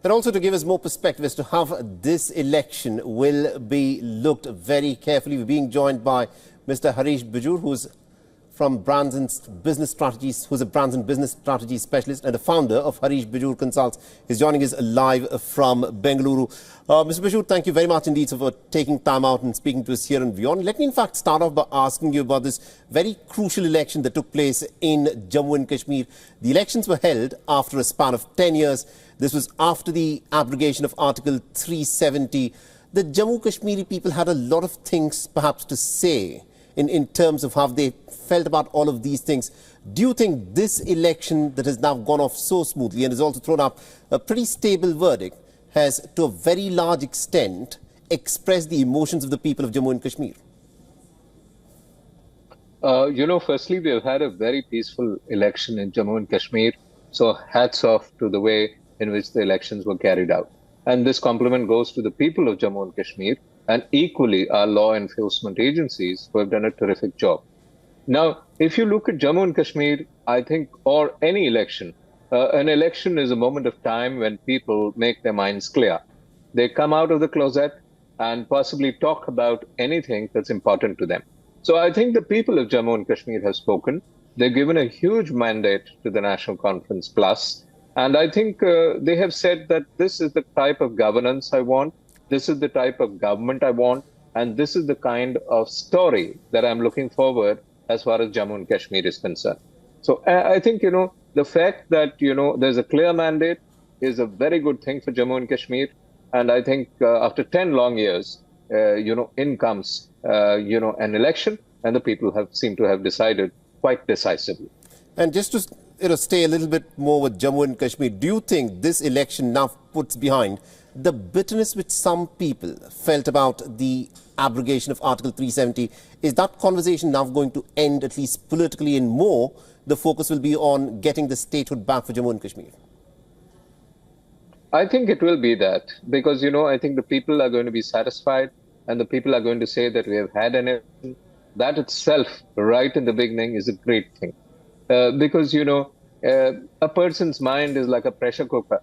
But also to give us more perspective as to how this election will be looked very carefully. We're being joined by Mr. Harish Bajur, who's from Brands and Business Strategies, who's a Brands and Business Strategy Specialist and the founder of Harish Bajur Consults. He's joining us live from Bengaluru. Mr. Bajur, thank you very much indeed for taking time out and speaking to us here on WION. Let me in fact start off by asking you about this very crucial election that took place in Jammu and Kashmir. The elections were held after a span of 10 years. This was after the abrogation of Article 370. The Jammu Kashmiri people had a lot of things perhaps to say in terms of how they felt about all of these things. Do you think this election that has now gone off so smoothly and has also thrown up a pretty stable verdict has to a very large extent expressed the emotions of the people of Jammu and Kashmir? Firstly, we have had a very peaceful election in Jammu and Kashmir. So hats off to the way in which the elections were carried out. And this compliment goes to the people of Jammu and Kashmir and equally our law enforcement agencies who have done a terrific job. Now, if you look at Jammu and Kashmir, I think, or any election, an election is a moment of time when people make their minds clear. They come out of the closet and possibly talk about anything that's important to them. So I think the people of Jammu and Kashmir have spoken. They've given a huge mandate to the National Conference Plus. And I think they have said that this is the type of governance I want. This is the type of government I want. And this is the kind of story that I'm looking forward as far as Jammu and Kashmir is concerned. So I think, the fact that, there's a clear mandate is a very good thing for Jammu and Kashmir. And I think after 10 long years, in comes, an election, and the people seem to have decided quite decisively. And just to stay a little bit more with Jammu and Kashmir, do you think this election now puts behind the bitterness which some people felt about the abrogation of Article 370? Is that conversation now going to end, at least politically, and more the focus will be on getting the statehood back for Jammu and Kashmir? I think it will be that, because, I think the people are going to be satisfied and the people are going to say that we have had an election. That itself, right in the beginning, is a great thing. Because, a person's mind is like a pressure cooker.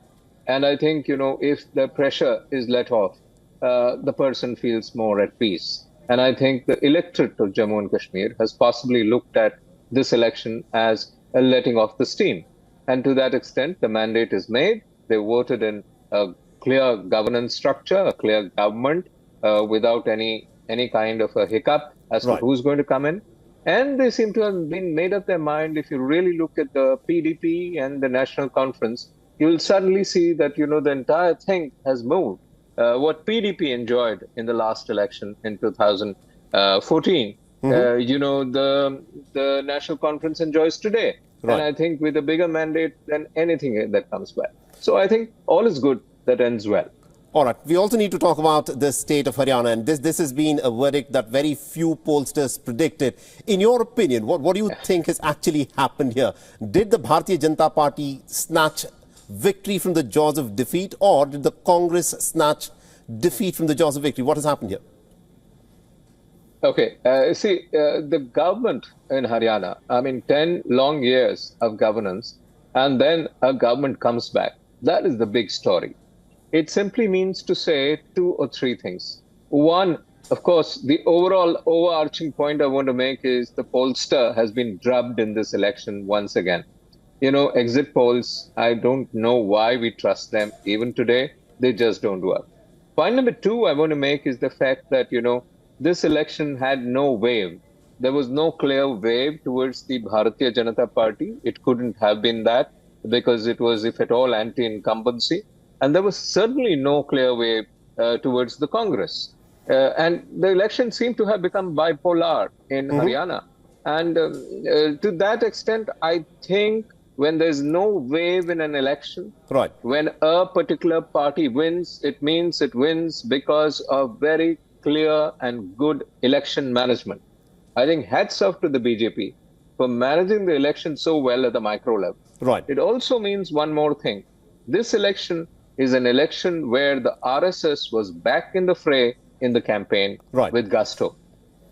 And I think, if the pressure is let off, the person feels more at peace. And I think the electorate of Jammu and Kashmir has possibly looked at this election as a letting off the steam. And to that extent, the mandate is made. They voted in a clear governance structure, a clear government, without any kind of a hiccup as to who's going to come in. And they seem to have been made up their mind. If you really look at the PDP and the National Conference, you will suddenly see that, the entire thing has moved. What PDP enjoyed in the last election in 2014, the National Conference enjoys today. Right. And I think with a bigger mandate than anything that comes by. So I think all is good that ends well. All right. We also need to talk about the state of Haryana. And this has been a verdict that very few pollsters predicted. In your opinion, what do you think has actually happened here? Did the Bharatiya Janata Party snatch victory from the jaws of defeat, or did the Congress snatch defeat from the jaws of victory? What has happened here? Okay. The government in Haryana, 10 long years of governance, and then a government comes back. That is the big story. It simply means to say two or three things. One, of course, the overall overarching point I want to make is the pollster has been drubbed in this election once again. Exit polls, I don't know why we trust them even today. They just don't work. Point number two I want to make is the fact that, this election had no wave. There was no clear wave towards the Bharatiya Janata Party. It couldn't have been that because it was, if at all, anti-incumbency. And there was certainly no clear wave towards the Congress. And the election seemed to have become bipolar in Haryana. And to that extent, I think when there's no wave in an election, when a particular party wins, it means it wins because of very clear and good election management. I think hats off to the BJP for managing the election so well at the micro level. Right. It also means one more thing. This election is an election where the RSS was back in the fray in the campaign with gusto.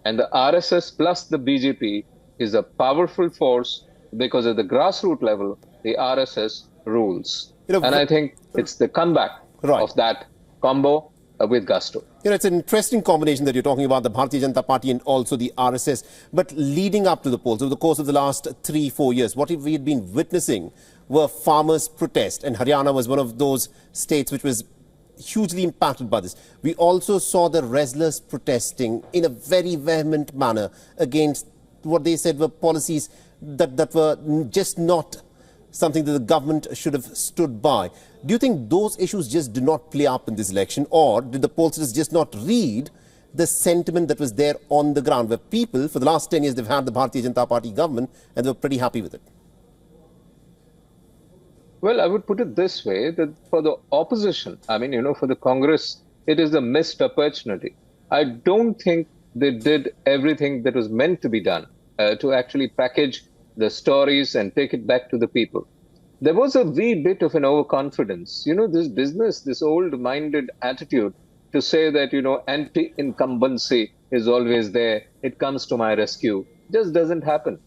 And the RSS plus the BJP is a powerful force because at the grassroots level, the RSS rules. And I think it's the comeback of that combo with gusto. It's an interesting combination that you're talking about, the Bharatiya Janata Party and also the RSS. But leading up to the polls, over the course of the last 3-4 years, what we had been witnessing were farmers' protest. And Haryana was one of those states which was hugely impacted by this. We also saw the wrestlers protesting in a very vehement manner against what they said were policies that were just not something that the government should have stood by. Do you think those issues just do not play up in this election, or did the pollsters just not read the sentiment that was there on the ground, where people, for the last 10 years, they've had the Bharatiya Janata Party government and they were pretty happy with it? Well, I would put it this way, that for the opposition, for the Congress, it is a missed opportunity. I don't think they did everything that was meant to be done to actually package the stories and take it back to the people. There was a wee bit of an overconfidence. This old-minded attitude to say that, anti-incumbency is always there, it comes to my rescue, just doesn't happen.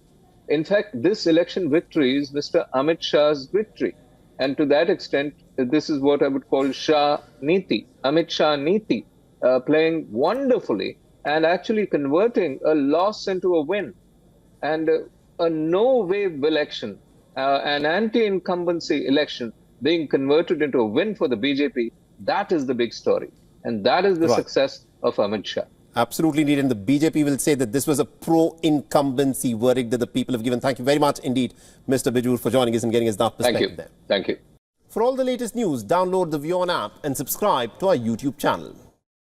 In fact, this election victory is Mr. Amit Shah's victory. And to that extent, this is what I would call Shah Niti, Amit Shah Niti, playing wonderfully and actually converting a loss into a win. And a no-wave election, an anti-incumbency election being converted into a win for the BJP, that is the big story. And that is the success of Amit Shah. Absolutely indeed. And the BJP will say that this was a pro-incumbency verdict that the people have given. Thank you very much indeed, Mr. Bijur, for joining us and getting us that perspective there. Thank you. For all the latest news, download the WION app and subscribe to our YouTube channel.